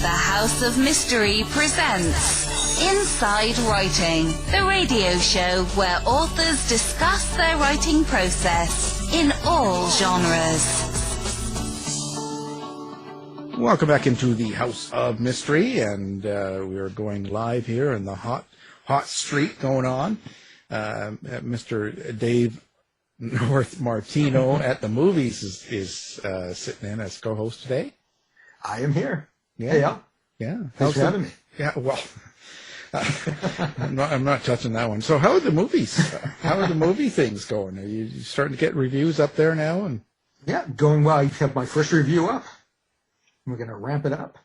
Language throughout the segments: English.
The House of Mystery presents Inside Writing, the radio show where authors discuss their writing process in all genres. Welcome back into the House of Mystery, and we are going live here in the hot streak going on. Mr. Dave North Martino at the movies is sitting in as co-host today. I am here. Yeah. Hey, Al. Yeah. Thanks for having me. Yeah, well, I'm not touching that one. So how are the movies? How are the movie things going? Are you starting to get reviews up there now? And Yeah, going well. I have my first review up. We're going to ramp it up.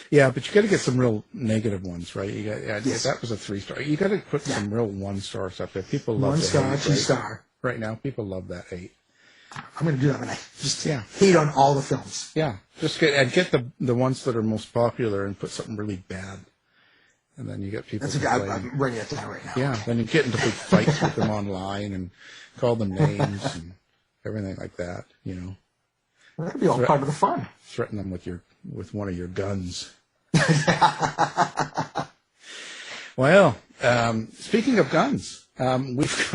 yeah, but you got to get some real negative ones, right? You got, Yes. That was a 3-star. You got to put some real 1-stars up there. People love 1 star, hate, 2 right? star. Right now, people love that hate. I'm going to do that when I just Yeah. hate on all the films. Yeah, just get the ones that are most popular and put something really bad, and then you get people. That's I'm writing it down right now. Yeah, then you get into big fights with them online and call them names and everything like that. You know, Well, that'll be all part of the fun. threaten them with one of your guns. Well, speaking of guns, we've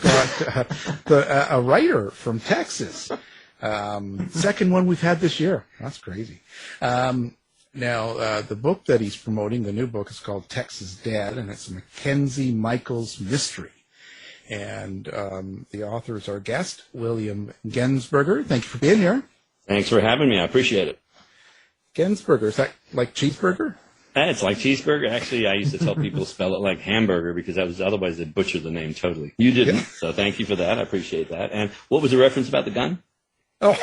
got a writer from Texas. Second one we've had this year. That's crazy. Now, the book that he's promoting, the new book, is called Texas Dead, and it's a Maxie Michaels mystery. And the author is our guest, William Gensburger. Thank you for being here. Thanks for having me. I appreciate it. Gensburger, is that like cheeseburger? It's like cheeseburger. Actually, I used to tell people to spell it like hamburger because otherwise they'd butcher the name totally. You didn't, Yeah. so thank you for that. I appreciate that. And what was the reference about the gun? Oh,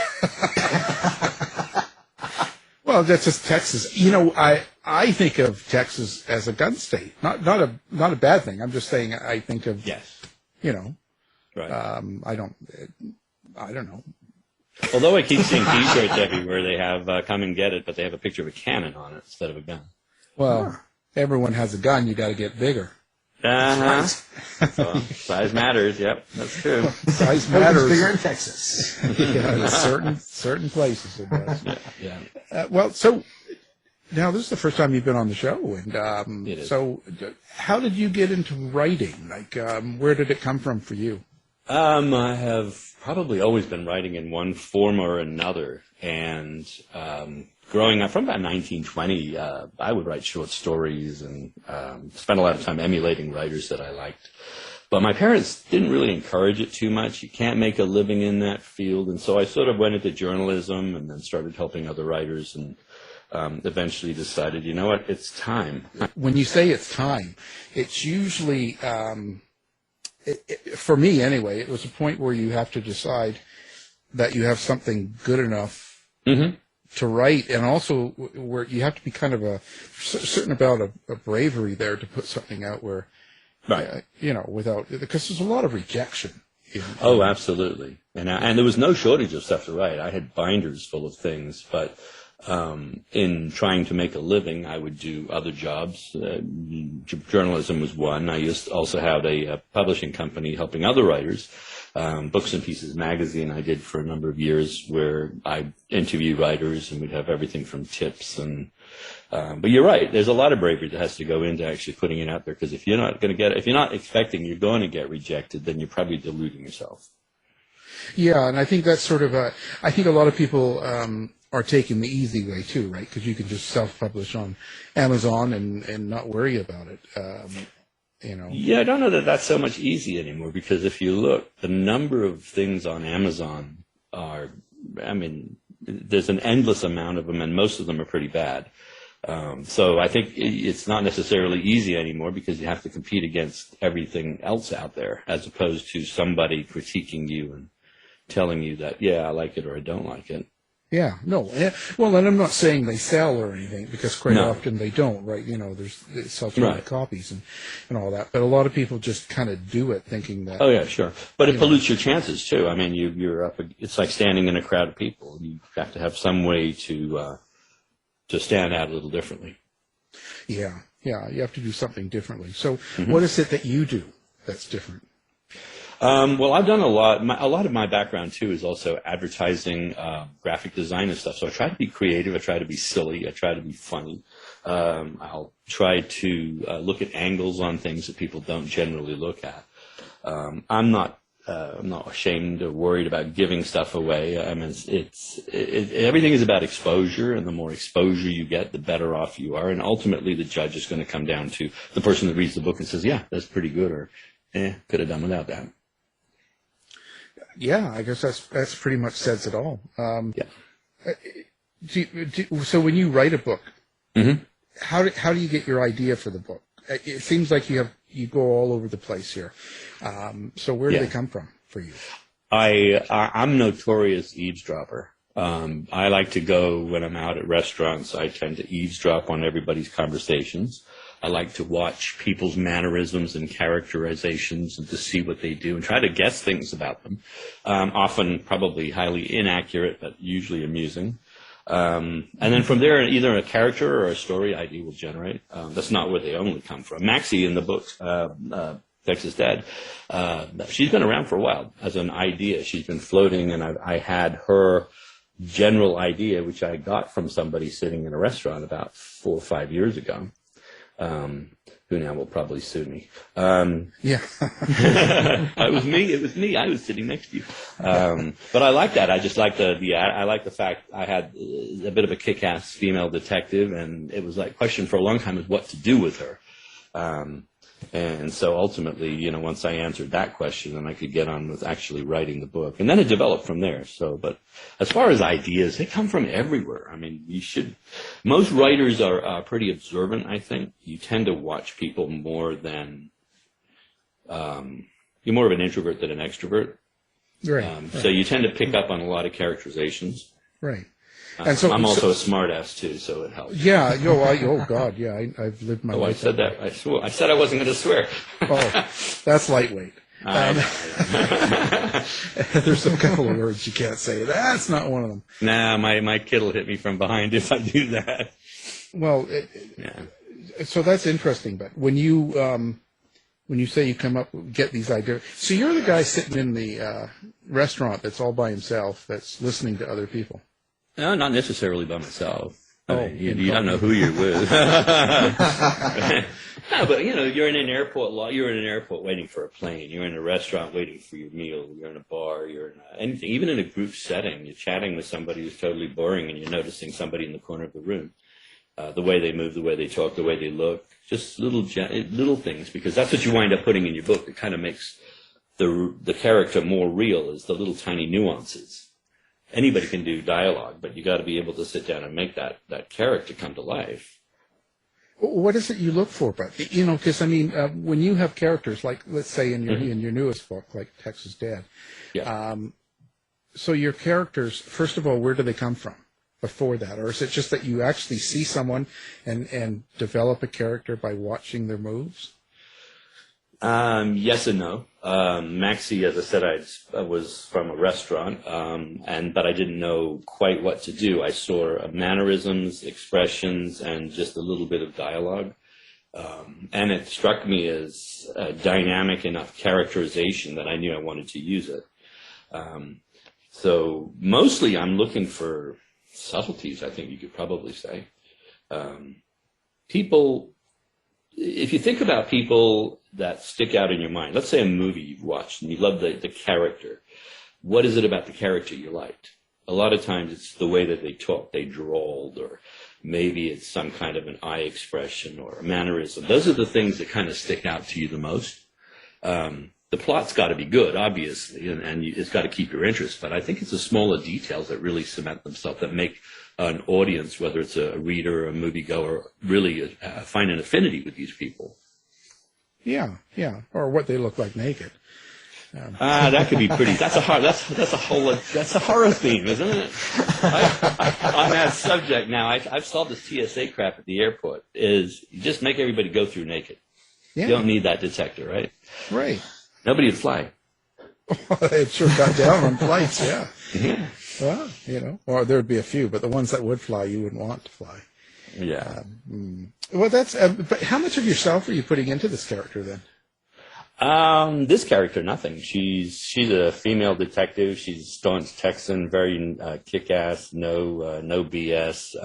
well, that's just Texas. You know, I think of Texas as a gun state. Not a bad thing. I'm just saying I think of Yes. You know, Right. I don't know. Although I keep seeing T-shirts everywhere, they have "Come and get it," but they have a picture of a cannon on it instead of a gun. Well, everyone has a gun. You got to get bigger. Uh-huh. So, size matters. Yep, that's true. Size It's matters. bigger in Texas. Yeah, in certain places it does. Yeah. Well, so now this is the first time you've been on the show, and It is. so how did you get into writing? Like, where did it come from for you? I have probably always been writing in one form or another, and growing up from about 1920, I would write short stories and spend a lot of time emulating writers that I liked. But my parents didn't really encourage it too much. You can't make a living in that field, and so I sort of went into journalism and then started helping other writers and eventually decided, you know what, it's time. When you say it's time, it's usually, for me anyway, it was a point where you have to decide that you have something good enough to write, and also where you have to be kind of a certain amount of bravery there to put something out where, Right. without, because there's a lot of rejection. Oh, absolutely. And there was no shortage of stuff to write. I had binders full of things, but in trying to make a living, I would do other jobs. Journalism was one. I used to also have a publishing company helping other writers. Books and Pieces magazine I did for a number of years, where I interview writers and we'd have everything from tips and. But you're right. There's a lot of bravery that has to go into actually putting it out there, because if you're not expecting you're going to get rejected, then you're probably deluding yourself. Yeah, and I think that's sort of I think a lot of people are taking the easy way too, right? Because you can just self-publish on Amazon and not worry about it. Yeah, I don't know that that's so much easy anymore, because if you look, the number of things on Amazon there's an endless amount of them, and most of them are pretty bad. So I think it's not necessarily easy anymore, because you have to compete against everything else out there, as opposed to somebody critiquing you and telling you that, yeah, I like it or I don't like it. Yeah, no. Well, and I'm not saying they sell or anything, because quite No. often they don't, right? They sell too many Right. copies and all that. But a lot of people just kind of do it thinking that. Oh yeah, sure. But it pollutes your chances too. I mean, you're up. It's like standing in a crowd of people. You have to have some way to stand out a little differently. Yeah, you have to do something differently. So what is it that you do that's different? Well, I've done a lot. A lot of my background, too, is also advertising, graphic design and stuff. So I try to be creative. I try to be silly. I try to be funny. I'll try to look at angles on things that people don't generally look at. I'm not ashamed or worried about giving stuff away. I mean, everything is about exposure, and the more exposure you get, the better off you are. And ultimately, the judge is going to come down to the person that reads the book and says, yeah, that's pretty good, or could have done without that. Yeah, I guess that's pretty much says it all. Yeah. So when you write a book, Mm-hmm. how do you get your idea for the book? It seems like you go all over the place here. So where do they come from for you? I'm notorious eavesdropper. I like to go when I'm out at restaurants. I tend to eavesdrop on everybody's conversations. I like to watch people's mannerisms and characterizations and to see what they do and try to guess things about them. Often probably highly inaccurate, but usually amusing. And then from there, either a character or a story idea will generate. That's not where they only come from. Maxie in the book, Texas Dad, she's been around for a while as an idea. She's been floating, and I had her general idea, which I got from somebody sitting in a restaurant about 4 or 5 years ago, who now will probably sue me. Yeah. It was me. I was sitting next to you. But I like that. I just like I like the fact I had a bit of a kick-ass female detective, and it was like question for a long time is what to do with her. And so ultimately, once I answered that question, then I could get on with actually writing the book. And then it developed from there. So, but as far as ideas, they come from everywhere. I mean, most writers are pretty observant, I think. You tend to watch people more than, you're more of an introvert than an extrovert. Right. So you tend to pick up on a lot of characterizations. Right. And so I'm also a smart ass too, so it helps. Yeah. Oh God. Yeah. I've lived my life. I said that. I swore. I said I wasn't going to swear. Oh, that's lightweight. There's a couple of words you can't say. That's not one of them. Nah, my kid will hit me from behind if I do that. Well, so that's interesting. But when you say you come up get these ideas, so you're the guy sitting in the restaurant that's all by himself, that's listening to other people. No, not necessarily by myself. You don't know who you're with. No, but you're in an airport. You're in an airport waiting for a plane. You're in a restaurant waiting for your meal. You're in a bar. You're in anything. Even in a group setting, you're chatting with somebody who's totally boring, and you're noticing somebody in the corner of the room, the way they move, the way they talk, the way they look, just little things. Because that's what you wind up putting in your book. It kind of makes the character more real. Is the little tiny nuances. Anybody can do dialogue, but you got to be able to sit down and make that character come to life. What is it you look for? But because when you have characters like, let's say in your newest book, like Texas Dad, yeah. So your characters, first of all, where do they come from before that, or is it just that you actually see someone and develop a character by watching their moves? Yes and no. Maxie, as I said, I was from a restaurant, but I didn't know quite what to do. I saw mannerisms, expressions, and just a little bit of dialogue. And it struck me as a dynamic enough characterization that I knew I wanted to use it. So mostly I'm looking for subtleties, I think you could probably say. People, if you think about people that stick out in your mind, let's say a movie you've watched and you love the character. What is it about the character you liked? A lot of times it's the way that they talk, they drawled, or maybe it's some kind of an eye expression or a mannerism. Those are the things that kind of stick out to you the most. The plot's got to be good, obviously, and it's got to keep your interest, but I think it's the smaller details that really cement themselves, that make an audience, whether it's a reader or a moviegoer, really find an affinity with these people. Yeah, or what they look like naked. That could be pretty. That's a horror theme, isn't it? On that subject now, I've solved this TSA crap at the airport. Is you just make everybody go through naked. Yeah. You don't need that detector, right? Right. Nobody would fly. It sure got down on flights, yeah. Yeah. Well, or there would be a few, but the ones that would fly, you wouldn't want to fly. Yeah. Well, that's. But how much of yourself are you putting into this character then? This character, nothing. She's a female detective. She's a staunch Texan, very kick-ass, no BS,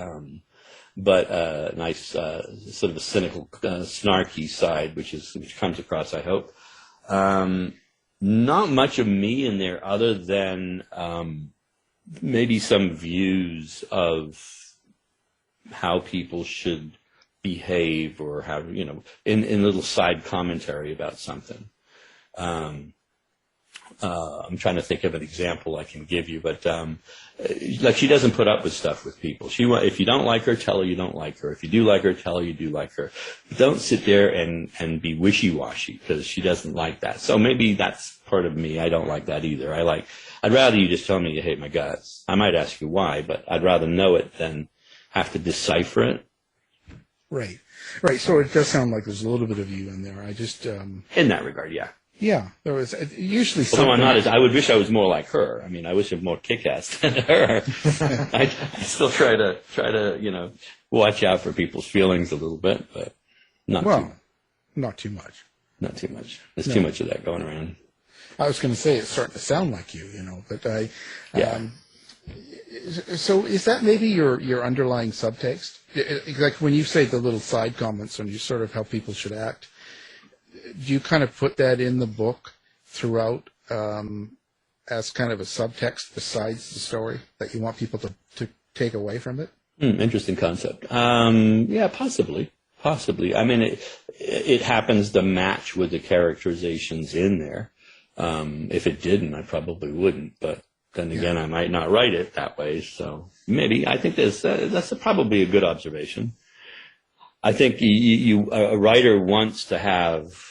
but nice sort of a cynical, snarky side, which comes across, I hope. Not much of me in there, other than maybe some views of how people should behave, or how, in little side commentary about something. I'm trying to think of an example I can give you, but like, she doesn't put up with stuff with people. If you don't like her, tell her you don't like her. If you do like her, tell her you do like her. Don't sit there and be wishy-washy, because she doesn't like that. So maybe that's part of me. I don't like that either. I'd rather you just tell me you hate my guts. I might ask you why, but I'd rather know it than have to decipher it. Right. So it does sound like there's a little bit of you in there. I just in that regard, yeah. Yeah, there was usually Although something. I would wish I was more like her. I mean, I wish I'm more kick-ass than her. I still try to watch out for people's feelings a little bit, but not too much. Not too much. There's too much of that going around. I was going to say, it's starting to sound like you, but so is that maybe your underlying subtext? Like when you say the little side comments and you sort of how people should act, do you kind of put that in the book throughout as kind of a subtext besides the story that you want people to take away from it? Interesting concept. Yeah, possibly. I mean, it happens to match with the characterizations in there. If it didn't, I probably wouldn't. But then again, I might not write it that way. So maybe I think that's probably a good observation. I think a writer wants to have.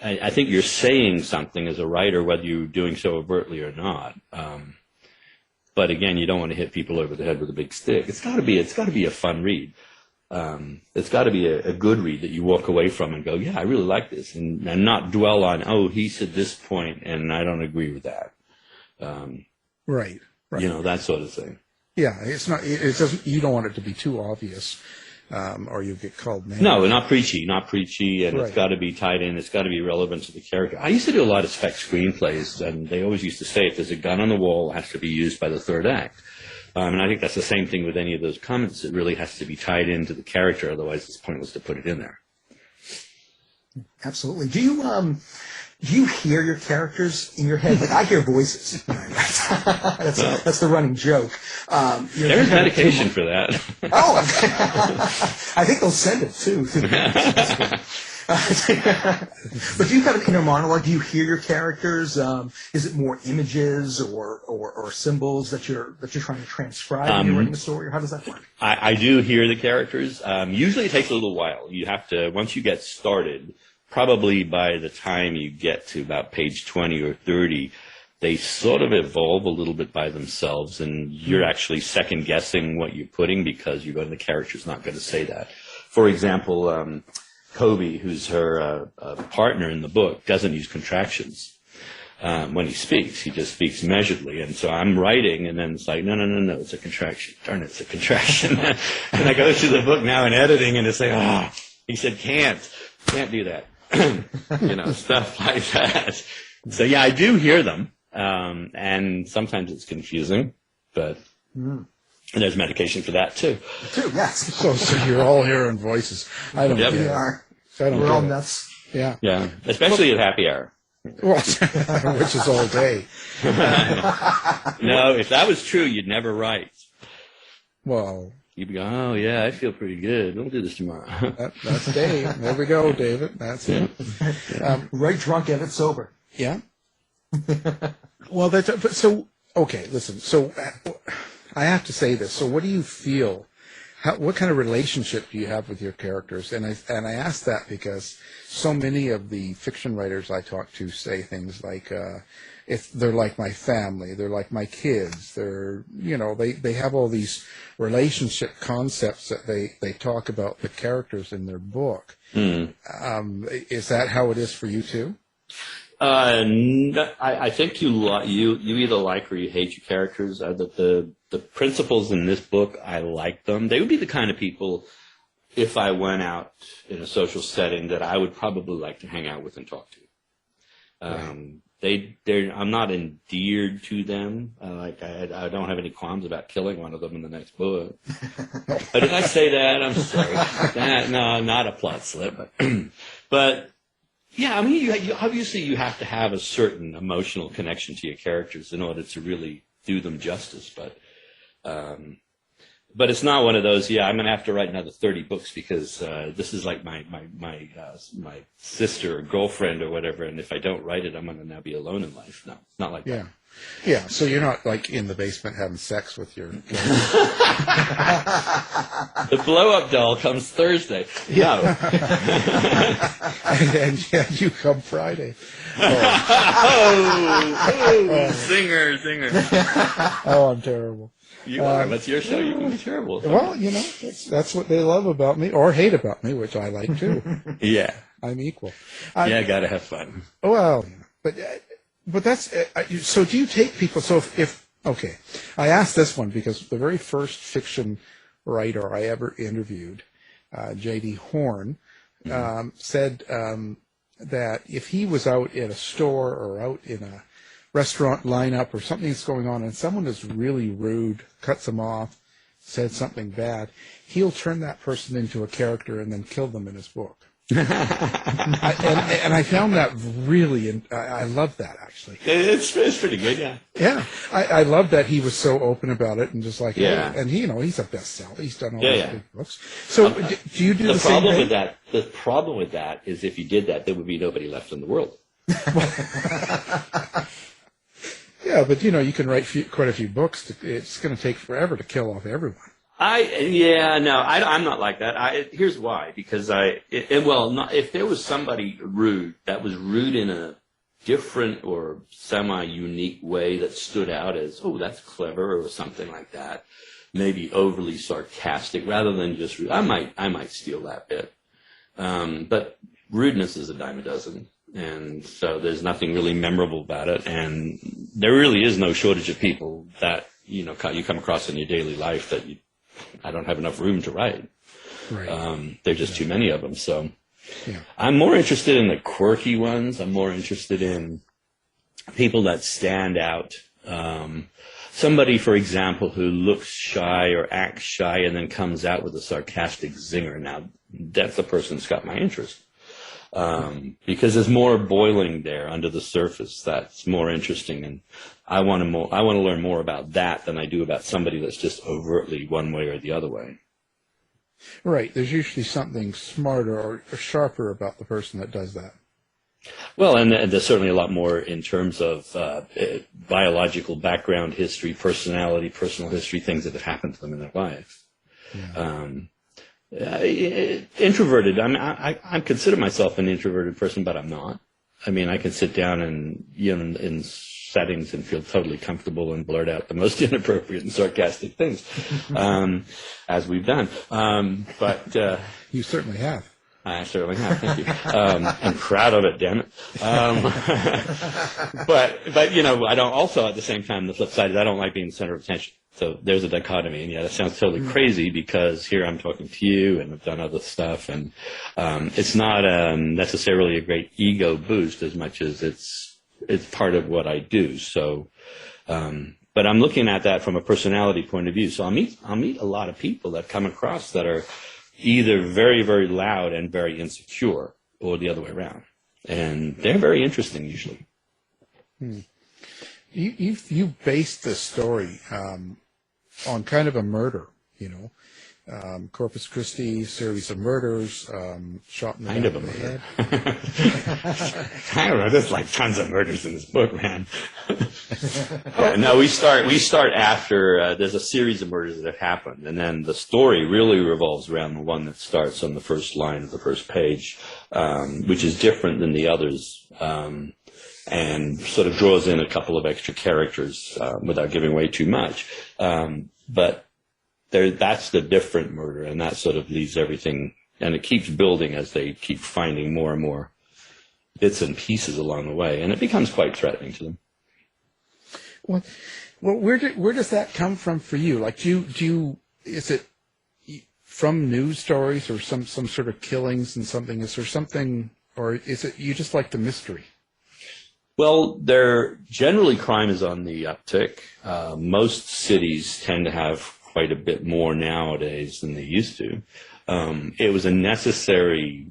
I think you're saying something as a writer, whether you're doing so overtly or not. But again, you don't want to hit people over the head with a big stick. It's got to be a fun read. It's got to be a good read that you walk away from and go, yeah, I really like this, and not dwell on, oh, he said this point and I don't agree with that. Right. That sort of thing. Yeah, it's not. It doesn't. You don't want it to be too obvious, or you get called names. No, not preachy, and It's got to be tied in. It's got to be relevant to the character. I used to do a lot of spec screenplays, and they always used to say, if there's a gun on the wall, it has to be used by the third act. And I think that's the same thing with any of those comments. It really has to be tied into the character, otherwise it's pointless to put it in there. Absolutely. Do you hear your characters in your head? Like, I hear voices. That's the running joke. There's medication for that. Oh, I think they'll send it too. But do you have an inner monologue? Do you hear your characters? Is it more images or symbols that you're trying to transcribe when you're writing a story? Or how does that work? I do hear the characters. Usually it takes a little while. You have to, once you get started, probably by the time you get to about page 20 or 30, they sort of evolve a little bit by themselves, and you're actually second guessing what you're putting because you go, the character's not going to say that. For example, Kobe, who's her partner in the book, doesn't use contractions when he speaks. He just speaks measuredly. And so I'm writing, and then it's like, no, it's a contraction. Darn it, it's a contraction. And I go through the book now in editing, and it's like, he said can't do that. Stuff like that. So, yeah, I do hear them, and sometimes it's confusing, but there's medication for that, too. Yes. So you're all hearing voices. I don't get it. We are. We're all nuts. Yeah. Yeah, especially at happy hour. Well, which is all day. No, if that was true, you'd never write. Well, you'd be going, oh, yeah, I feel pretty good. We'll do this tomorrow. That's Dave. There we go, David. That's it. Right drunk, edit sober. Yeah. Well, okay, listen. So I have to say this. So what do you feel? What kind of relationship do you have with your characters? And I ask that because so many of the fiction writers I talk to say things like, if they're like my family, they're like my kids, they have all these relationship concepts that they talk about the characters in their book. Is that how it is for you too? I think you either like or you hate your characters. The principals in this book, I like them. They would be the kind of people, if I went out in a social setting, that I would probably like to hang out with and talk to. I'm not endeared to them. I don't have any qualms about killing one of them in the next book. But did I say that? I'm sorry. No, not a plot slip. But yeah, I mean, you obviously you have to have a certain emotional connection to your characters in order to really do them justice. But it's not one of those. Yeah, I'm going to have to write another 30 books because this is like my sister or girlfriend or whatever. And if I don't write it, I'm going to now be alone in life. No, it's not like that. Yeah. So you're not like in the basement having sex with your. The blow-up doll comes Thursday. No. and you come Friday. Zinger. Oh, I'm terrible. You are. That's your show. You can be terrible. Well, that's what they love about me, or hate about me, which I like too. Yeah. I'm equal. Gotta have fun. Well, but that's so. Do you take people? So if okay, I asked this one because the very first fiction writer I ever interviewed, J.D. Horn, said that if he was out at a store or out in a restaurant lineup or something's going on and someone is really rude, cuts him off, said something bad, he'll turn that person into a character and then kill them in his book. And I found that really, I love that actually. It's pretty good, yeah. Yeah, I love that he was so open about it and just like, yeah. And he's a bestseller. He's done all these big books. So do you do the problem same with that? The problem with that is if you did that, there would be nobody left in the world. Yeah, but you can write quite a few books. It's going to take forever to kill off everyone. I'm not like that. Here's why. Because if there was somebody rude that was rude in a different or semi-unique way that stood out as, oh, that's clever or something like that, maybe overly sarcastic rather than just rude, I might steal that bit. But rudeness is a dime a dozen. And so there's nothing really memorable about it. And there really is no shortage of people that, you come across in your daily life that I don't have enough room to write. Right. There are just too many of them. So yeah. I'm more interested in the quirky ones. I'm more interested in people that stand out. Somebody, for example, who looks shy or acts shy and then comes out with a sarcastic zinger. Now, that's the person that's got my interest. Because there's more boiling there under the surface that's more interesting, and I want to learn more about that than I do about somebody that's just overtly one way or the other way. Right. There's usually something smarter or sharper about the person that does that. Well, and there's certainly a lot more in terms of biological background history, personality, personal history, things that have happened to them in their lives. Yeah. Introverted. I consider myself an introverted person, but I'm not. I mean, I can sit down and in settings and feel totally comfortable and blurt out the most inappropriate and sarcastic things, as we've done. But you certainly have. I certainly have. Thank you. I'm proud of it. Damn it. But I don't. Also, at the same time, the flip side is I don't like being the center of attention. So there's a dichotomy, and that sounds totally crazy because here I'm talking to you and I've done other stuff, and it's not necessarily a great ego boost as much as it's part of what I do. So, but I'm looking at that from a personality point of view. So I'll meet a lot of people that come across that are either very, very loud and very insecure, or the other way around, and they're very interesting usually. You based this story on kind of a murder, Corpus Christi, series of murders, shot in the kind of a murder. I don't know. There's like tons of murders in this book, man. No, we start after there's a series of murders that have happened, and then the story really revolves around the one that starts on the first line of the first page, which is different than the others. And sort of draws in a couple of extra characters without giving away too much. But that's the different murder, and that sort of leaves everything, and it keeps building as they keep finding more and more bits and pieces along the way, and it becomes quite threatening to them. Well, where does that come from for you? Like, is it from news stories or some sort of killings and something? Is there something, or is it you just like the mystery? Well, generally crime is on the uptick. Most cities tend to have quite a bit more nowadays than they used to. It was a necessary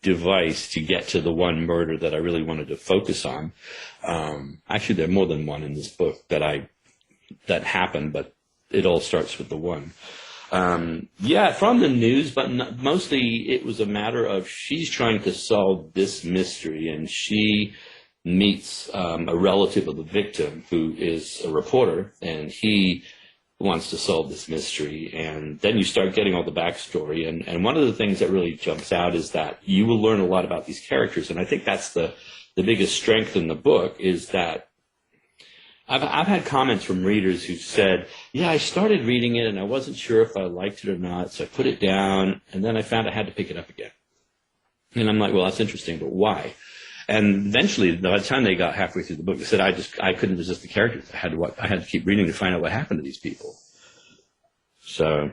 device to get to the one murder that I really wanted to focus on. Actually, there are more than one in this book that happened, but it all starts with the one. Yeah, from the news, but mostly it was a matter of she's trying to solve this mystery, and she meets a relative of the victim who is a reporter, and he wants to solve this mystery. And then you start getting all the backstory. And one of the things that really jumps out is that you will learn a lot about these characters. And I think that's the biggest strength in the book, is that I've had comments from readers who said, yeah, I started reading it and I wasn't sure if I liked it or not, so I put it down, and then I found I had to pick it up again. And I'm like, well, that's interesting, but why? And eventually, by the time they got halfway through the book, they said, I couldn't resist the characters. I had to keep reading to find out what happened to these people. So,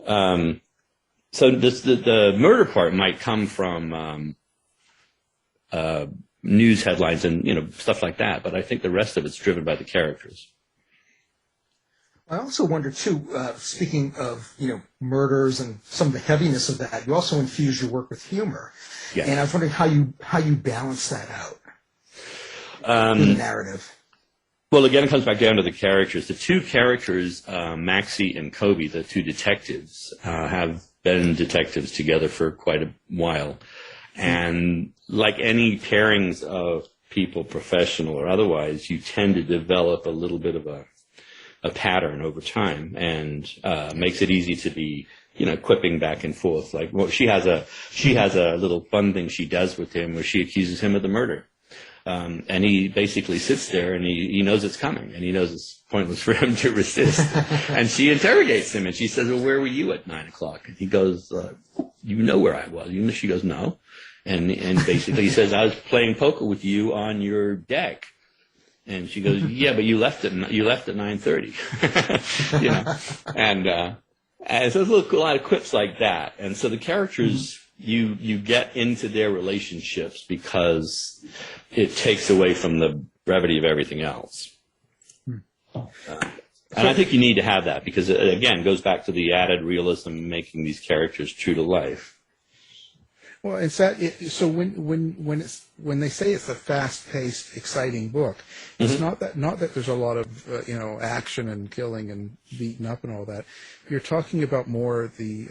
the murder part might come from news headlines and stuff like that, but I think the rest of it's driven by the characters. I also wonder too, speaking of murders and some of the heaviness of that, you also infuse your work with humor. Yes. And I was wondering how you balance that out in the narrative. Well, again, it comes back down to the characters. The two characters, Maxie and Kobe, the two detectives, have been detectives together for quite a while. And like any pairings of people, professional or otherwise, you tend to develop a little bit of a pattern over time, and makes it easy to be, quipping back and forth. Like, well, she has a little fun thing she does with him where she accuses him of the murder. And he basically sits there and he knows it's coming, and he knows it's pointless for him to resist. And she interrogates him, and she says, well, where were you at 9 o'clock? And he goes, you know where I was. She goes, no. And basically he says, I was playing poker with you on your deck. And she goes, yeah, but you left at 9:30. And so there's a lot of quips like that. And so the characters, you get into their relationships because it takes away from the brevity of everything else. And I think you need to have that because, again, it goes back to the added realism, making these characters true to life. Well, it's that. So when they say it's a fast-paced, exciting book, it's not that there's a lot of action and killing and beating up and all that. You're talking about more the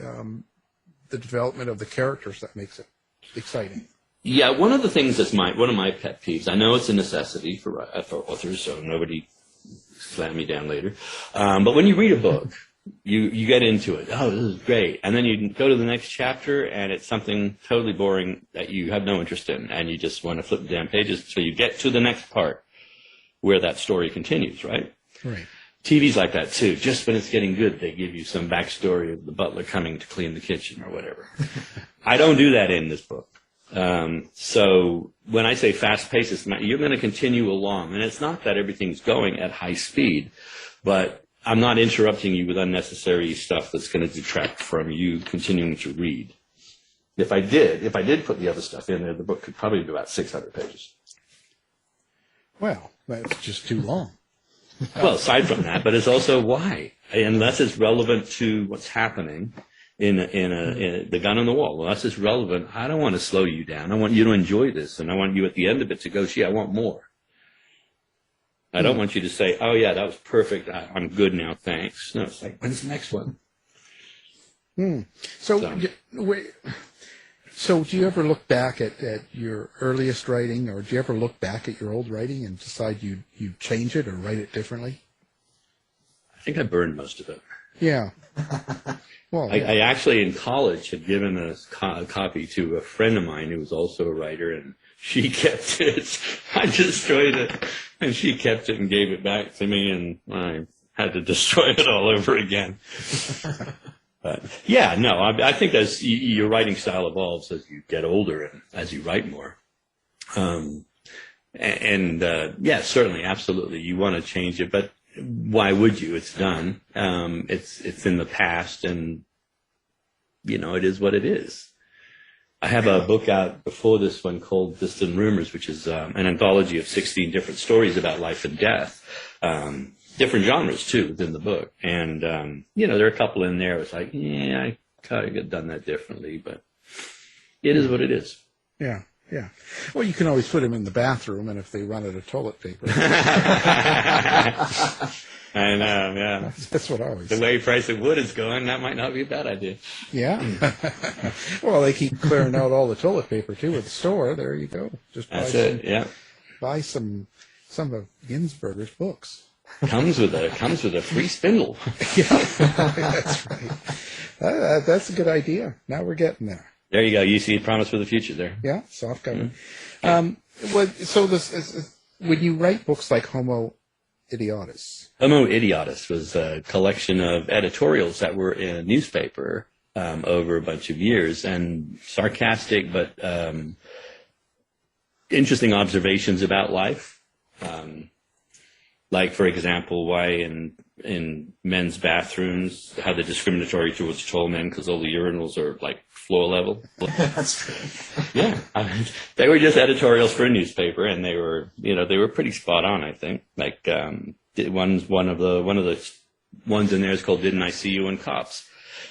development of the characters that makes it exciting. Yeah, one of the things that's one of my pet peeves. I know it's a necessity for authors, so nobody slam me down later. But when you read a book, you get into it. Oh, this is great. And then you go to the next chapter, and it's something totally boring that you have no interest in, and you just want to flip the damn pages until you get to the next part where that story continues, right? Right. TV's like that, too. Just when it's getting good, they give you some backstory of the butler coming to clean the kitchen or whatever. I don't do that in this book. So when I say fast-paced, you're going to continue along. And it's not that everything's going at high speed, but I'm not interrupting you with unnecessary stuff that's going to detract from you continuing to read. If I did put the other stuff in there, the book could probably be about 600 pages. Well, that's just too long. Well, aside from that, but it's also why, unless it's relevant to what's happening in the gun on the wall. Unless it's relevant, I don't want to slow you down. I want you to enjoy this, and I want you at the end of it to go, gee, I want more. I don't want you to say, oh, yeah, that was perfect. I'm good now, thanks. No, it's like, when's the next one? So do you ever look back at your earliest writing, or do you ever look back at your old writing and decide you change it or write it differently? I think I burned most of it. Yeah. Well, I actually, in college, had given a copy to a friend of mine who was also a writer, and she kept it. I destroyed it, and she kept it and gave it back to me, and I had to destroy it all over again. But yeah, no, I think as your writing style evolves as you get older and as you write more. Yeah, certainly, absolutely, you want to change it, but why would you? It's done. It's in the past, and it is what it is. I have a book out before this one called Distant Rumors, which is an anthology of 16 different stories about life and death. Different genres, too, within the book. And, there are a couple in there. It's like, I kind of could have done that differently, but it is what it is. Yeah. Yeah. Well, you can always put them in the bathroom, and if they run out of toilet paper. I know, yeah. That's what I always The way price of wood is going, that might not be a bad idea. Yeah. Well, they keep clearing out all the toilet paper, too, at the store. There you go. Just buy some of Gensburger's books. Comes with a free spindle. Yeah, that's right. That's a good idea. Now we're getting there. There you go. You see a promise for the future there. Yeah, soft cover. Mm-hmm. When you write books like Homo Idiotus. Homo Idiotus was a collection of editorials that were in a newspaper over a bunch of years, and sarcastic but interesting observations about life. Like, for example, why in men's bathrooms, how they're discriminatory towards tall men because all the urinals are like floor level. That's true. Yeah, they were just editorials for a newspaper, and they were pretty spot on. I think like one of the ones in there is called "Didn't I See You in Cops?"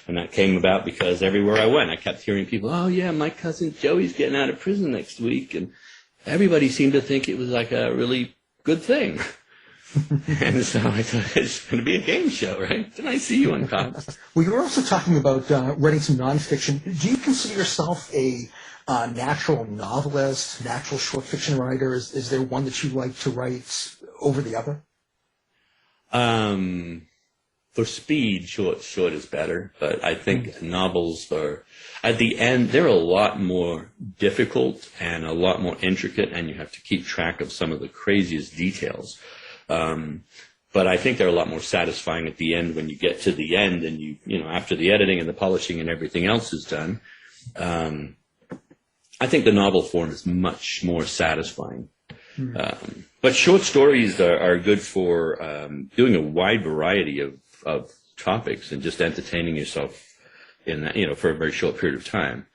And that came about because everywhere I went, I kept hearing people, "Oh yeah, my cousin Joey's getting out of prison next week," and everybody seemed to think it was like a really good thing. And so I thought it's going to be a game show, right? Didn't I see you on Cops? Well, you were also talking about writing some nonfiction. Do you consider yourself a natural novelist, natural short fiction writer? Is there one that you like to write over the other? For speed, short is better. But I think novels are, at the end, they're a lot more difficult and a lot more intricate, and you have to keep track of some of the craziest details. But I think they're a lot more satisfying at the end when you get to the end and you after the editing and the polishing and everything else is done. I think the novel form is much more satisfying. But short stories are good for doing a wide variety of topics and just entertaining yourself in that, for a very short period of time.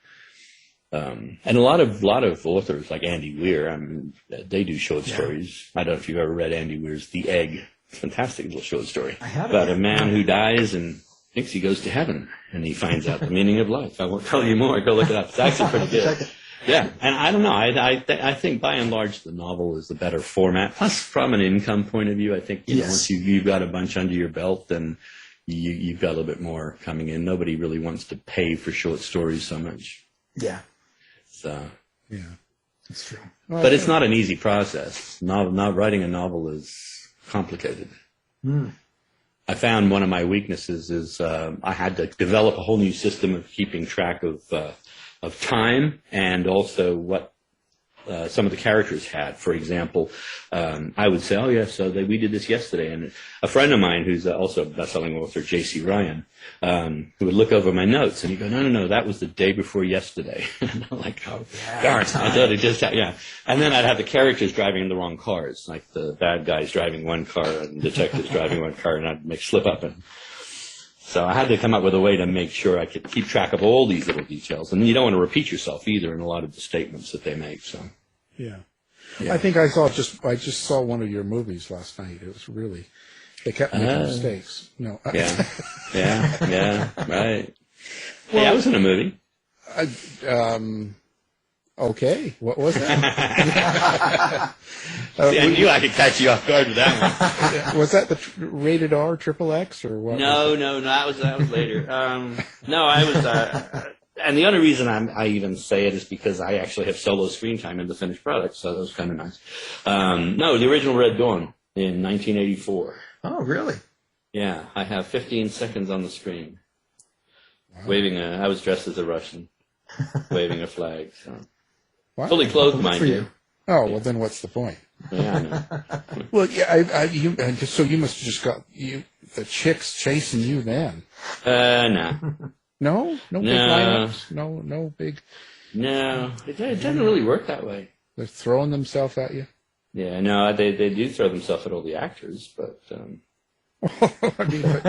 And a lot of authors like Andy Weir, they do short stories. I don't know if you've ever read Andy Weir's The Egg. It's a fantastic little short story about a man who dies and thinks he goes to heaven, and he finds out the meaning of life. I won't tell you more. Go look it up. It's actually pretty good. Yeah, and I don't know. I think by and large the novel is the better format. Plus, from an income point of view, I think once you've got a bunch under your belt, then you've got a little bit more coming in. Nobody really wants to pay for short stories so much. Yeah. So, yeah, that's true. But it's not an easy process. Not writing a novel is complicated. I found one of my weaknesses is I had to develop a whole new system of keeping track of time and also what some of the characters had. For example, I would say, "Oh yeah, so we did this yesterday," and a friend of mine who's also a best-selling author, J.C. Ryan, who would look over my notes and he'd go, "No, that was the day before yesterday." And I'm like, "Oh, darn! I thought it just yeah." And then I'd have the characters driving in the wrong cars, like the bad guys driving one car and detectives driving one car, and I'd slip up and. So I had to come up with a way to make sure I could keep track of all these little details. And you don't want to repeat yourself either in a lot of the statements that they make. So, yeah. I think I just saw one of your movies last night. It was really, they kept making mistakes. No. Yeah, right. Well, I was in a movie. Okay, what was that? See, I knew I could catch you off guard with that one. Was that the rated R XXX or what? No, that was later. No, I was, and the only reason I even say it is because I actually have solo screen time in the finished product, so that was kind of nice. No, the original Red Dawn in 1984. Oh, really? Yeah, I have 15 seconds on the screen. Wow. I was dressed as a Russian, waving a flag, so. Wow. Fully clothed, mind you. Oh, well, then what's the point? Yeah, I know. Well, yeah, so you must have just got the chicks chasing you then. No. No big lineups. No big. No, it doesn't really work that way. They're throwing themselves at you. Yeah, no, they do throw themselves at all the actors, but. I mean,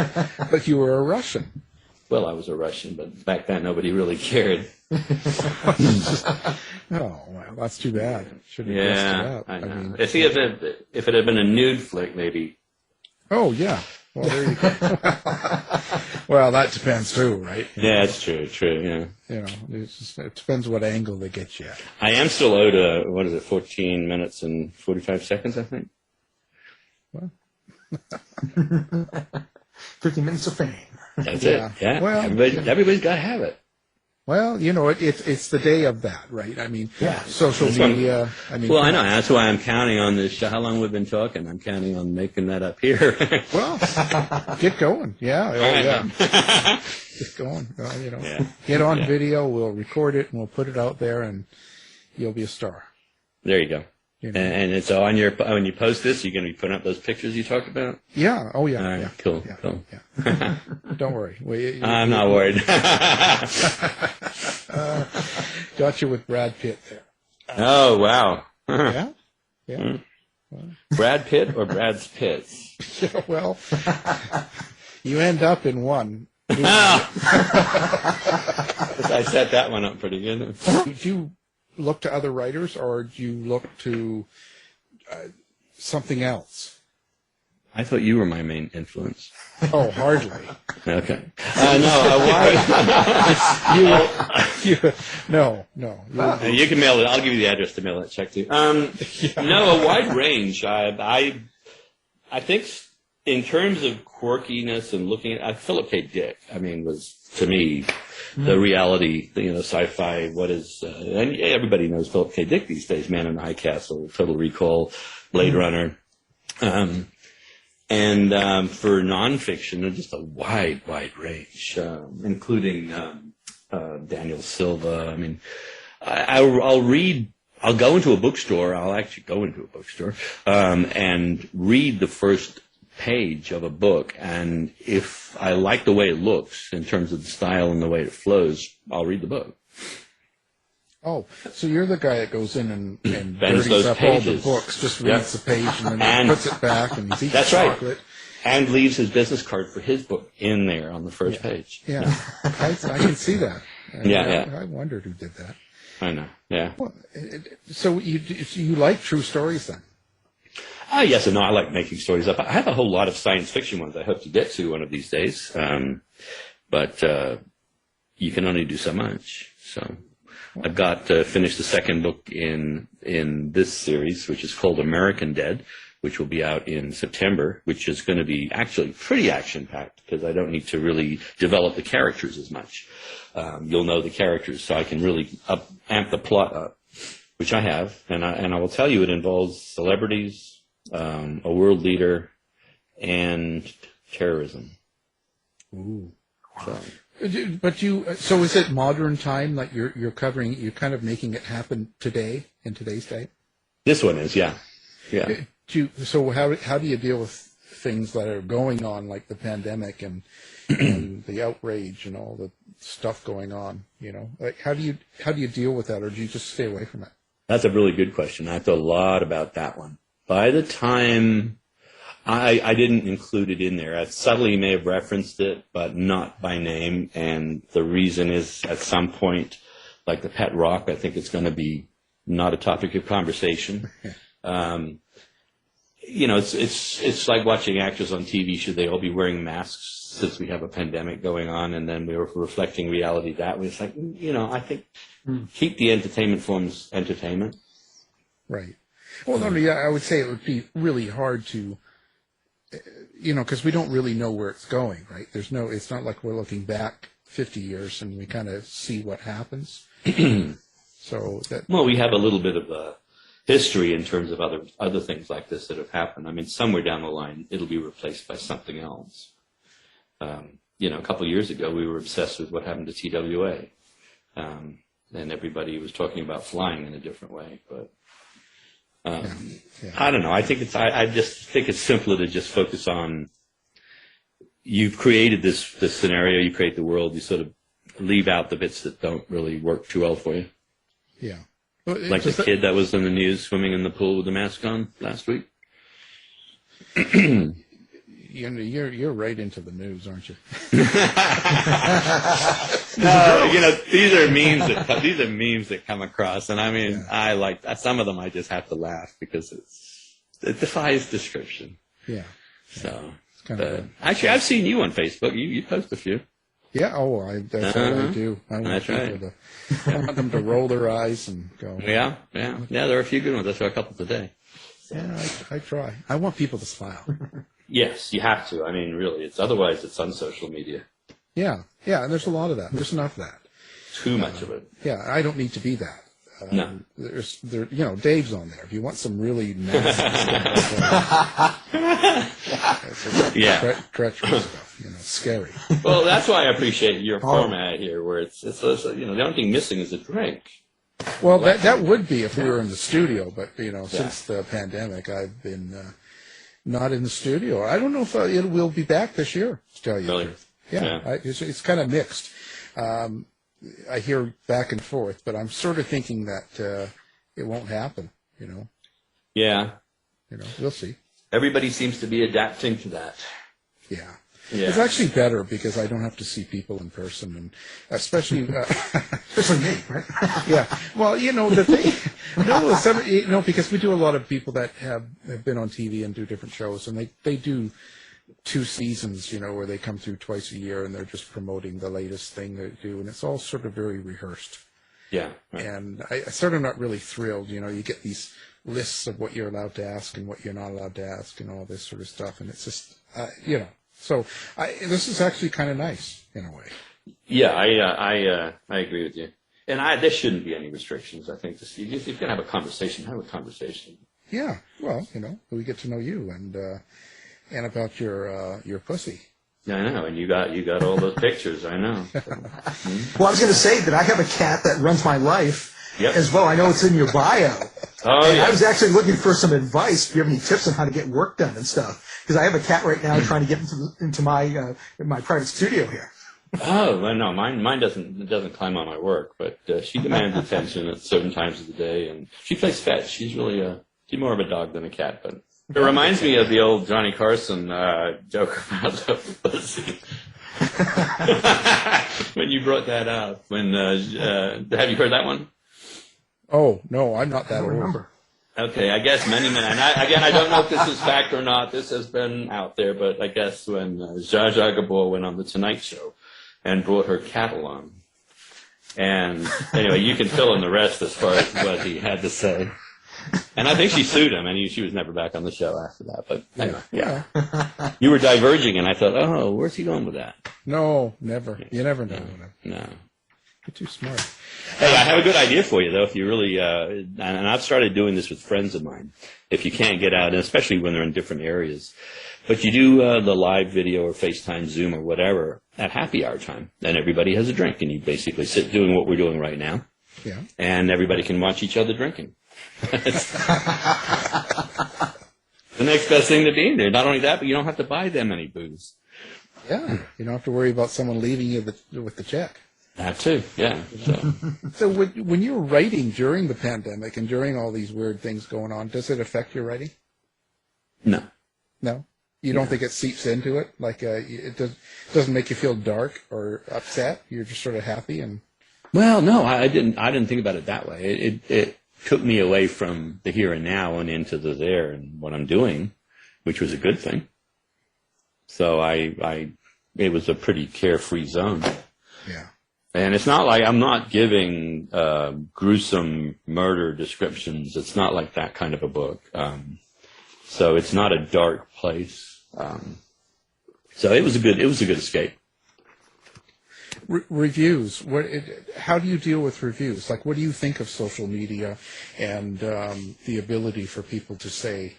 but you were a Russian. well, I was a Russian, but back then nobody really cared. Oh, well, that's too bad. Should have dressed it up. I know. If it had been a nude flick, maybe. Oh, yeah. Well, there you go. Well, that depends too, right? Yeah, it's true, yeah. You know, it depends what angle they get you at. I am still owed 14 minutes and 45 seconds, I think. Well. 50 minutes of fame. That's it. Yeah. Well, everybody's got to have it. Well, you know, it's the day of that, right? I mean, social media. I mean, well, I know. That's why I'm counting on this show. How long we've been talking? I'm counting on making that up here. Well, get going. Yeah. Get going. You know, get on video. We'll record it and we'll put it out there, and you'll be a star. There you go. You know. And it's on when you post this, you're going to be putting up those pictures you talked about? Yeah. Oh, yeah. All right. Yeah. Cool. Yeah. Cool. Yeah. Don't worry. I'm not worried. Got you with Brad Pitt there. Oh, wow. Yeah? Yeah. Brad Pitt or Brad's Pitts? Yeah, well, you end up in one. I set that one up pretty good. Do you look to other writers, or do you look to something else? I thought you were my main influence. Oh, hardly. Okay. Why? No. You can mail it. I'll give you the address to mail that check to. No, a wide range. I think in terms of quirkiness and looking at Philip K. Dick, I mean, was to me the reality, sci-fi. What is and everybody knows Philip K. Dick these days. Man in the High Castle, Total Recall, Blade Runner. And for nonfiction, just a wide range, including Daniel Silva. I mean, I'll read. I'll go into a bookstore. I'll actually go into a bookstore and read the first page of a book, and if I like the way it looks in terms of the style and the way it flows, I'll read the book. Oh, so you're the guy that goes in and Bends dirties those up pages. all the books, just reads the page and then puts it back and he's eating That's chocolate. Right. And leaves his business card for his book in there on the first page. Yeah, I can see that. I wondered who did that. I know, yeah. Well, so you like true stories then? Yes and no. I like making stories up. I have a whole lot of science fiction ones I hope to get to one of these days. But you can only do so much. So I've got to finish the second book in this series, which is called American Dead, which will be out in September, which is going to be actually pretty action-packed because I don't need to really develop the characters as much. You'll know the characters, so I can really amp the plot up, which I have. And I will tell you it involves celebrities, a world leader, and terrorism. Ooh. But so is it modern time? Like you're covering, you're kind of making it happen today, in today's day? This one is, yeah. So how do you deal with things that are going on, like the pandemic and the outrage and all the stuff going on? Like how do you deal with that, or do you just stay away from it? That's a really good question. I thought a lot about that one. By the time I didn't include it in there, I subtly may have referenced it, but not by name. And the reason is, at some point, like the pet rock, I think it's going to be not a topic of conversation. It's like watching actors on TV. Should they all be wearing masks since we have a pandemic going on? And then we were reflecting reality that way. It's like, I think keep the entertainment forms entertainment. Right. Well, I would say it would be really hard to, because we don't really know where it's going, right? It's not like we're looking back 50 years and we kind of see what happens. Well, we have a little bit of a history in terms of other things like this that have happened. I mean, somewhere down the line, it'll be replaced by something else. A couple of years ago, we were obsessed with what happened to TWA. And everybody was talking about flying in a different way, but I don't know. I think I just think it's simpler to just focus on. You've created this scenario. You create the world. You sort of leave out the bits that don't really work too well for you. Yeah. Like the kid that was in the news swimming in the pool with the mask on last week. you're right into the news, aren't you? No, these are memes that come across, and I mean, I like some of them. I just have to laugh because it defies description. Yeah. So it's kind of actually, I've seen you on Facebook. You post a few. Yeah. Oh, that's what I do. I want I want them to roll their eyes and go. Yeah. There are a few good ones. I saw a couple today. Yeah, I try. I want people to smile. Yes, you have to. I mean, really, otherwise it's on social media. Yeah, and there's a lot of that. There's enough of that. Too much of it. Yeah, I don't need to be that. No. Dave's on there. If you want some really nasty stuff, treacherous stuff, scary. Well, that's why I appreciate your format here, where it's the only thing missing is a drink. Well, that would be if we were in the studio, but since the pandemic, I've been not in the studio. I don't know if it will be back this year. To tell you the truth. Yeah. It's kind of mixed. I hear back and forth, but I'm sort of thinking that it won't happen. Yeah. We'll see. Everybody seems to be adapting to that. Yeah. It's actually better because I don't have to see people in person, and especially me, right? Yeah. Well, the thing, because we do a lot of people that have been on TV and do different shows, and they do 2 seasons, where they come through twice a year and they're just promoting the latest thing they do, and it's all sort of very rehearsed. Yeah. Right. And I'm sort of not really thrilled. You get these lists of what you're allowed to ask and what you're not allowed to ask and all this sort of stuff, and it's just, So this is actually kind of nice in a way. Yeah, I agree with you. And there shouldn't be any restrictions. I think if you're going to have a conversation, have a conversation. Yeah, well, we get to know you and about your pussy. Yeah, I know, and you got all those pictures. I know. Well, I was going to say that I have a cat that runs my life as well. I know it's in your bio. Oh, yeah. I was actually looking for some advice. Do you have any tips on how to get work done and stuff? Because I have a cat right now trying to get into my private studio here. Oh, well, no, mine doesn't climb on my work, but she demands attention at certain times of the day, and she plays fetch. She's more of a dog than a cat, but it reminds me of the old Johnny Carson joke about the pussy. When you brought that up, have you heard that one? Oh no, I'm not that old. Okay, I guess many men, and I don't know if this is fact or not. This has been out there, but I guess when Zsa Zsa Gabor went on the Tonight Show and brought her cat along, and anyway, you can fill in the rest as far as what he had to say. And I think she sued him, and she was never back on the show after that. But anyway, yeah. You were diverging, and I thought, oh, where's he going with that? No, never. You never know. No. You're too smart. Hey, I have a good idea for you, though, if you really, and I've started doing this with friends of mine, if you can't get out, and especially when they're in different areas. But you do the live video or FaceTime, Zoom, or whatever at happy hour time, and everybody has a drink, and you basically sit doing what we're doing right now, and everybody can watch each other drinking. It's the next best thing to being there. Not only that, but you don't have to buy them any booze. Yeah, you don't have to worry about someone leaving you with the check. That too, yeah. So when you're writing during the pandemic and during all these weird things going on, does it affect your writing? No. No? You don't think it seeps into it? Like it doesn't make you feel dark or upset? You're just sort of happy and... Well, no, I didn't think about it that way. It took me away from the here and now and into the there and what I'm doing, which was a good thing. So it was a pretty carefree zone. Yeah. And it's not like I'm not giving gruesome murder descriptions. It's not like that kind of a book. So it's not a dark place. So it was a good escape. Reviews. How do you deal with reviews? Like, what do you think of social media and the ability for people to say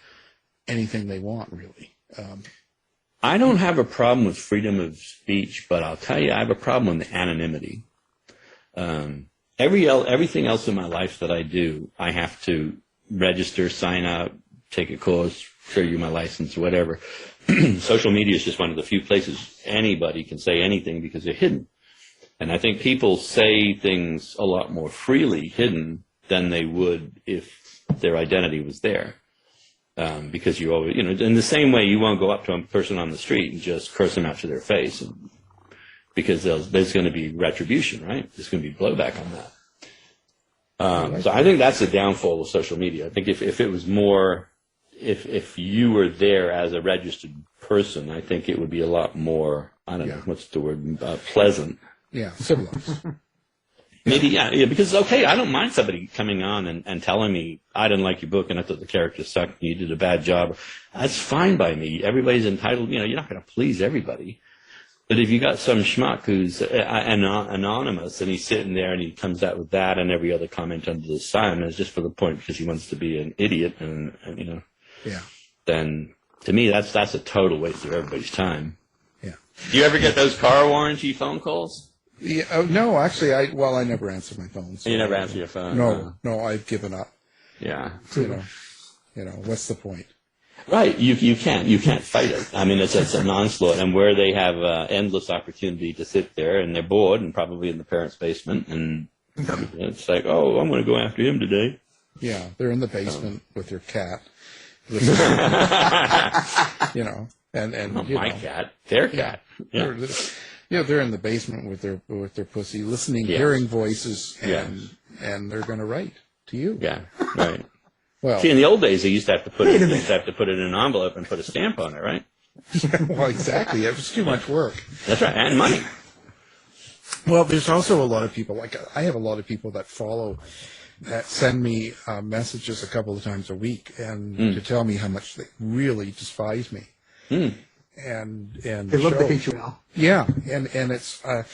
anything they want, really? I don't have a problem with freedom of speech, but I'll tell you, I have a problem with anonymity. Everything else in my life that I do, I have to register, sign up, take a course, show you my license, whatever. Social media is just one of the few places anybody can say anything because they're hidden. And I think people say things a lot more freely hidden than they would if their identity was there. because you always, in the same way you won't go up to a person on the street and just curse them out to their face, because there's going to be retribution, right? There's going to be blowback on that. So I think that's the downfall of social media. I think if it was more, if you were there as a registered person, I think it would be a lot more, I don't know, what's the word, pleasant. Yeah, civilized. Maybe, yeah, because, okay, I don't mind somebody coming on and telling me, I didn't like your book and I thought the character sucked and you did a bad job. That's fine by me. Everybody's entitled, you're not going to please everybody. But if you got some schmuck who's anonymous and he's sitting there and he comes out with that and every other comment under the sun is just for the point because he wants to be an idiot and then to me that's a total waste of everybody's time. Yeah. Do you ever get those car warranty phone calls? Yeah, no, actually, I never answer my phone. So you never answer your phone? No, I've given up. Yeah. What's the point? Right, you can't fight it. I mean, it's an onslaught, and where they have endless opportunity to sit there, and they're bored, and probably in the parents' basement, and it's like, oh, I'm going to go after him today. Yeah, they're in the basement with their cat. And my cat, their cat. Yeah. They're in the basement with their pussy, listening, hearing voices, and they're going to write to you. Yeah, right. Well, see, in the old days, they used to have to put it in an envelope and put a stamp on it, right? Well, exactly. It was too much work. That's right, and money. Well, there's also a lot of people, like I have a lot of people that send me messages a couple of times a week and to tell me how much they really despise me. And they love the hate you now. Yeah, and it's I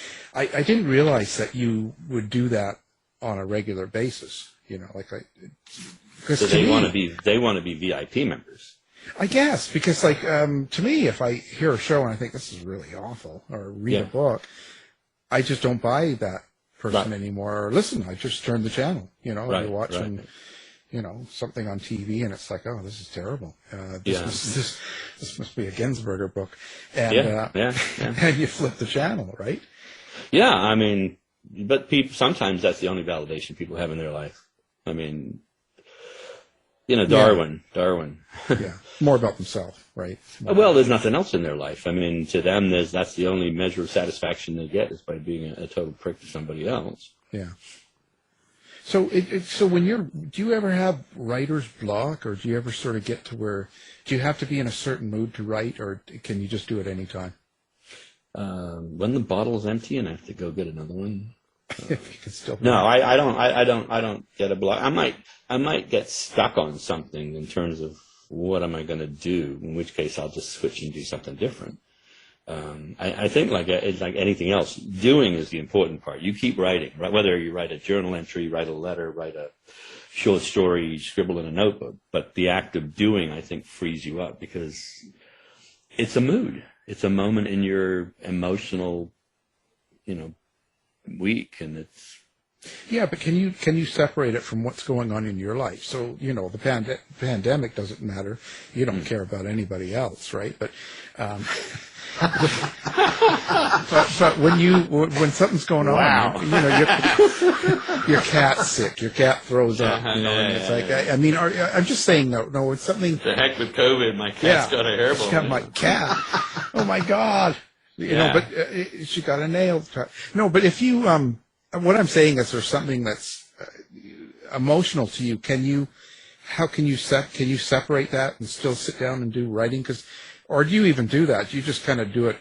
didn't realize that you would do that on a regular basis. So they want to be VIP members. I guess because to me, if I hear a show and I think this is really awful or read a book, I just don't buy that person anymore or listen. I just turn the channel. You're watching. Something on TV, and it's like, oh, this is terrible. This must be a Gensburger book, and and you flip the channel, right? Yeah, I mean, but sometimes that's the only validation people have in their life. I mean, Darwin. Yeah, more about themselves, right? Well, there's nothing else in their life. I mean, to them, that's the only measure of satisfaction they get is by being a total prick to somebody else. Yeah. So, do you ever have writer's block, or do you ever sort of get to where, do you have to be in a certain mood to write, or can you just do it any time? When the bottle's empty and I have to go get another one. If you can still. No, I don't get a block. I might get stuck on something in terms of what am I going to do, in which case I'll just switch and do something different. I think it's like anything else, doing is the important part. You keep writing, right? Whether you write a journal entry, write a letter, write a short story, scribble in a notebook. But the act of doing, I think, frees you up because it's a mood. It's a moment in your emotional, week, and it's. Yeah, but can you separate it from what's going on in your life? So, the pandemic doesn't matter. You don't care about anybody else, right? But. but when something's going on, your cat's sick, your cat throws up, and it's like, I'm just saying, no, it's something. The heck with COVID, my cat's got a hairball. She's got my cat. Oh my God, but she got a nail cut. No, but if you, what I'm saying is, there's something that's emotional to you. Can you separate that and still sit down and do writing? Or do you even do that? Do you just kind of do it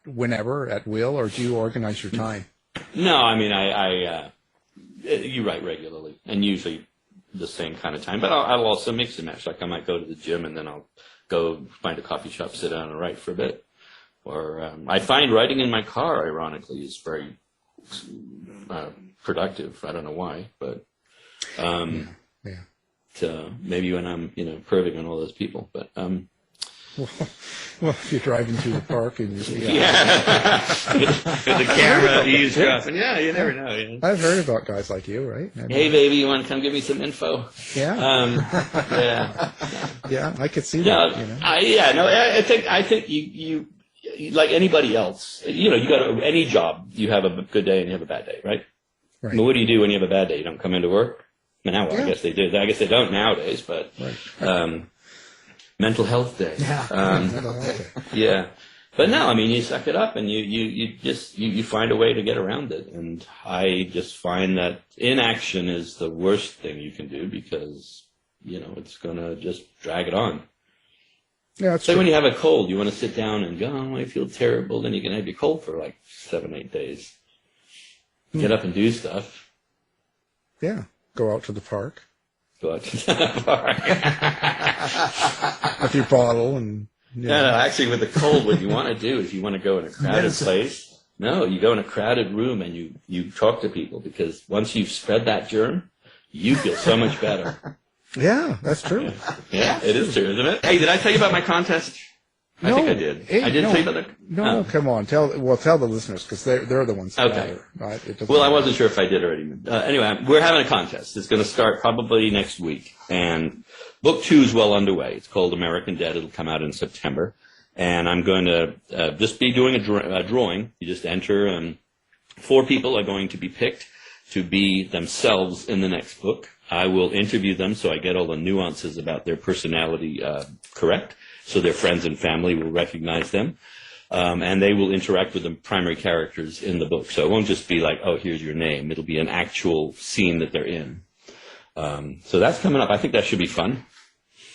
whenever, at will, or do you organize your time? No, I mean, you write regularly, and usually the same kind of time. But I'll also mix and match. Like I might go to the gym, and then I'll go find a coffee shop, sit down, and write for a bit. Or I find writing in my car, ironically, is very productive. I don't know why, but maybe when I'm perving on all those people, but. Well, if you're driving through the park and with the camera eavesdropping, you never know. I've heard about guys like you, right? Hey, baby, you want to come give me some info? Yeah. Yeah, I could see that. I think you like anybody else. You got any job. You have a good day and you have a bad day, right? Right. But what do you do when you have a bad day? You don't come into work. Now, I guess they did. I guess they don't nowadays, but Mental Health Day. Yeah. But no, I mean, you suck it up and you find a way to get around it. And I just find that inaction is the worst thing you can do because, it's going to just drag it on. Yeah, it's so when you have a cold, you want to sit down and go, oh, I feel terrible. Then you can have your cold for like 7-8 days. Get up and do stuff. Yeah. Go out to the park. Go out to the park. With your bottle and... No, actually, with the cold, what you want to do is you want to go in a crowded place. No, you go in a crowded room and you talk to people because once you've spread that germ, you feel so much better. Yeah, that's true. Yeah, it is true, isn't it? Hey, did I tell you about my contest? I think I did. Hey, I didn't tell you about the... No, come on. Tell the listeners because they're the ones that matter. Right? Well, I wasn't sure if I did already. Anyway, we're having a contest. It's going to start probably next week. And book 2 is well underway. It's called American Dead. It'll come out in September. And I'm going to just be doing a drawing. You just enter, and 4 people are going to be picked to be themselves in the next book. I will interview them so I get all the nuances about their personality correct, so their friends and family will recognize them. And they will interact with the primary characters in the book. So it won't just be like, oh, here's your name. It'll be an actual scene that they're in. So that's coming up. I think that should be fun.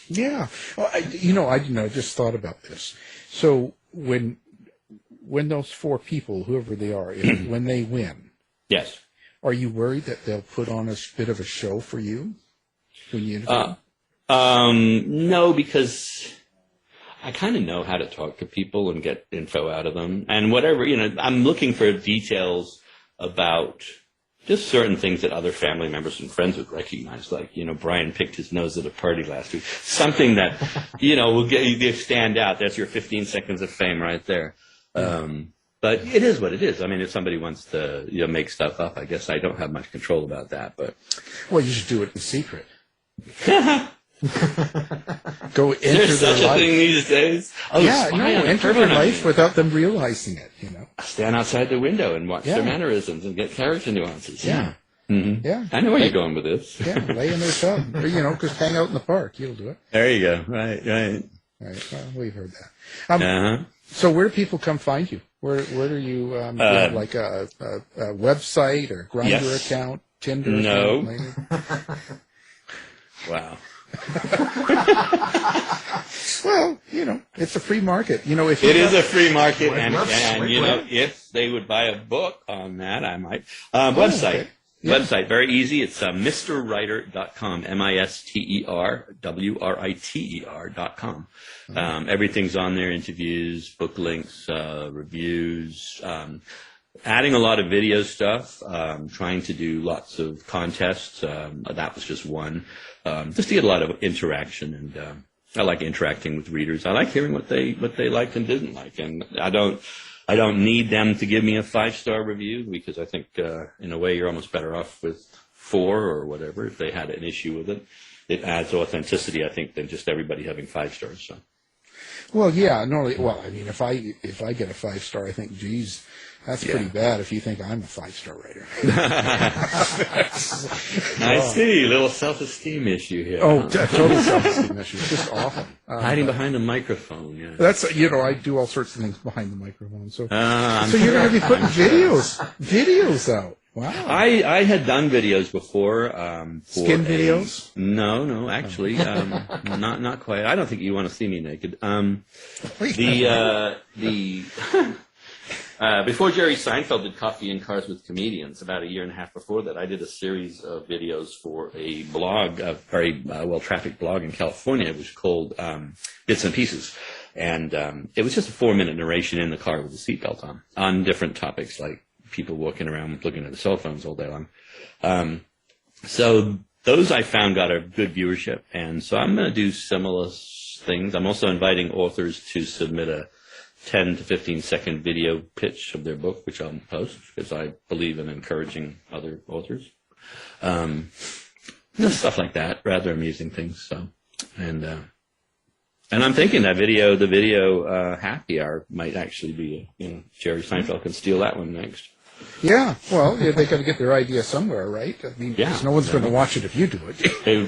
Yeah. Well, I just thought about this. So when those 4 people, whoever they are, when they win, yes, are you worried that they'll put on a bit of a show for you when you interview? No, because I kind of know how to talk to people and get info out of them. And whatever, I'm looking for details about just certain things that other family members and friends would recognize, like, Brian picked his nose at a party last week. Something that, will get you to stand out. That's your 15 seconds of fame right there. But it is what it is. I mean, if somebody wants to make stuff up, I guess I don't have much control about that. But well, you should do it in secret. Go enter There's their such life. a thing these days. Oh, yeah, enter their life without them realizing it. Stand outside the window and watch their mannerisms and get character nuances. Yeah. Mm-hmm. Yeah. I know where you're going with this. Yeah, lay in their tub. Or, just hang out in the park. You'll do it. There you go. Right. Right. Well, we've heard that. So where do people come find you? Where do you have like a website or Grindr account, Tinder? No. Wow. Well, it's a free market. If it is a free market, and if they would buy a book on that, I might. Website. Okay. Yeah. Website, very easy. It's MrWriter.com, MisterWriter.com. Everything's on there, interviews, book links, reviews, adding a lot of video stuff, trying to do lots of contests. That was just one. Just to get a lot of interaction, and I like interacting with readers. I like hearing what they liked and didn't like, and I don't need them to give me a 5-star review because I think in a way you're almost better off with 4 or whatever if they had an issue with it. It adds authenticity, I think, than just everybody having 5 stars. So. Well, yeah. Normally, I mean, if I get a 5-star, I think, geez, that's pretty bad. If you think I'm a 5-star writer. I see, a little self-esteem issue here. Oh, total self-esteem issue. It's just awful. Hiding behind the microphone. Yeah. That's I do all sorts of things behind the microphone. So you're going to be putting videos out. Wow. I had done videos before. Skin videos? No, actually, not quite. I don't think you want to see me naked. Before Jerry Seinfeld did Coffee and Cars with Comedians, about a year and a half before that, I did a series of videos for a blog, a very well-trafficked blog in California. It was called Bits and Pieces. And it was just a 4-minute narration in the car with a seatbelt on different topics like people walking around looking at their cell phones all day long. So those I found got a good viewership, and so I'm going to do similar things. I'm also inviting authors to submit a 10 to 15-second video pitch of their book, which I'll post because I believe in encouraging other authors. Stuff like that, rather amusing things. So, and I'm thinking that the video happy hour might actually be, Jerry Seinfeld can steal that one next. Yeah, well, they got to get their idea somewhere, right? I mean, Yeah. 'cause no one's going to watch it if you do it. Hey,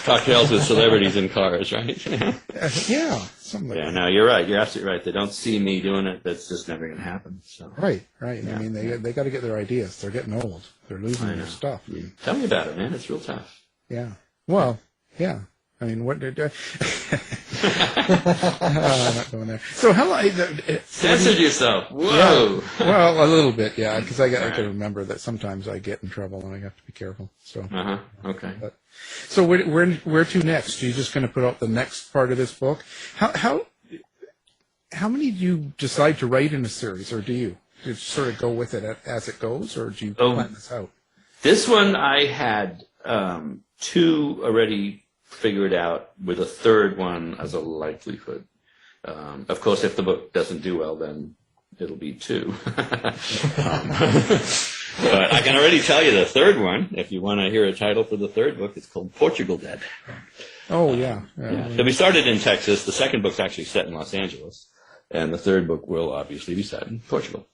cocktails with celebrities in cars, right? Yeah, something like Yeah, that. no, you're right. You're absolutely right. They don't see me doing it. That's just never going to happen. So Right. I Yeah. mean, they got to get their ideas. They're getting old. They're losing their stuff. Tell me about it, man. It's real tough. Yeah. Well, yeah. I mean, what did... I'm not going there. So how long... Censored yourself. Whoa. Yeah. Well, a little bit, yeah, because I got to remember that sometimes I get in trouble and I have to be careful. So, Okay. so where to next? Are you just going to put out the next part of this book? How many do you decide to write in a series, or do you just sort of go with it as it goes, or do you plan this out? This one I had 2 already figured out, with a third one as a likelihood. Of course, if the book doesn't do well, then it'll be 2. But I can already tell you the third one. If you want to hear a title for the third book, it's called Portugal Dead. Oh, yeah. So we started in Texas. The second book's actually set in Los Angeles. And the third book will obviously be set in Portugal.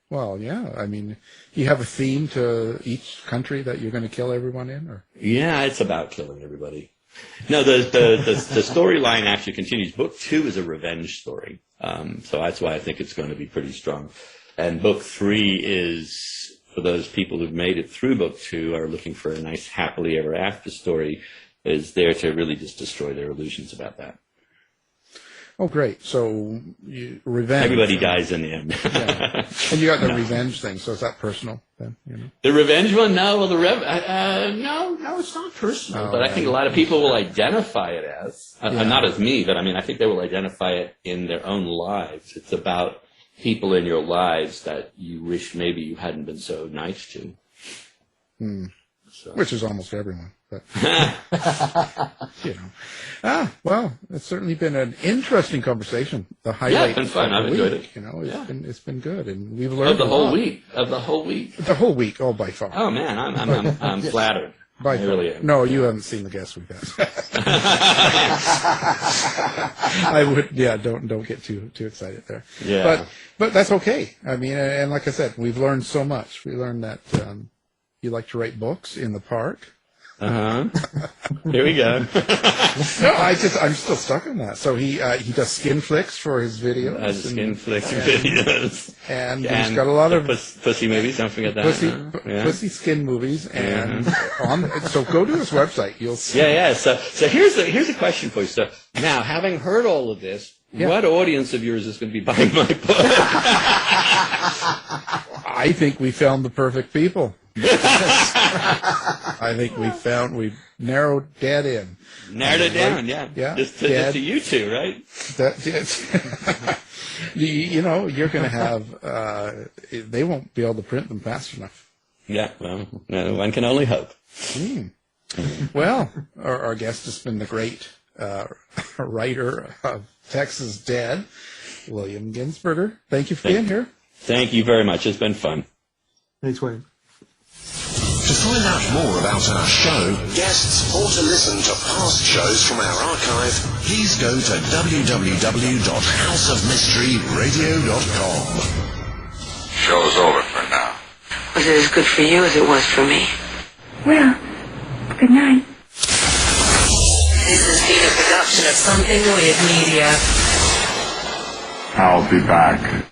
Well, yeah. I mean, you have a theme to each country that you're going to kill everyone in, or? Yeah, it's about killing everybody. No, the storyline actually continues. Book 2 is a revenge story. So that's why I think it's going to be pretty strong. And book 3 is, for those people who've made it through book 2, are looking for a nice happily ever after story, is there to really just destroy their illusions about that. Oh, great. So, revenge. Everybody dies in the end. Yeah. And you got the revenge thing, so is that personal then? You know? The revenge one? No, well, no, it's not personal. But I think a lot of people will identify it as, not as me, but I mean, I think they will identify it in their own lives. It's about people in your lives that you wish maybe you hadn't been so nice to. So. Which is almost everyone. But, you know. Well, it's certainly been an interesting conversame. The highlight. It's been fun. I've enjoyed it. You know, it's been good, and we've learned of the whole week. The whole week. Oh, by far. Oh man, I'm flattered. I really am. No, you haven't seen the guests we've had. I would. Yeah, don't get too excited there. Yeah. But that's okay. I mean, and like I said, we've learned so much. We learned that you like to write books in the park. Here we go. No, I'm still stuck on that. So he does skin flicks for his videos. Skin flicks videos. And he's got a lot of pussy movies. Don't forget that. Pussy skin movies. And so go to his website. You'll see. Yeah. So here's a question for you. So now, having heard all of this, what audience of yours is going to be buying my book? I think we found the perfect people. I think we've narrowed dead in. Narrowed it down, yeah. Just to you two, right? You're going to have, they won't be able to print them fast enough. Yeah, well, one can only hope. Well, our guest has been the great writer of Texas Dead, William Gensburger. Thank you for being here. Thank you very much. It's been fun. Thanks, Wayne. To find out more about our show, guests, or to listen to past shows from our archive, please go to www.houseofmysteryradio.com. Show's over for now. Was it as good for you as it was for me? Well, good night. This has been a production of Something Weird Media. I'll be back.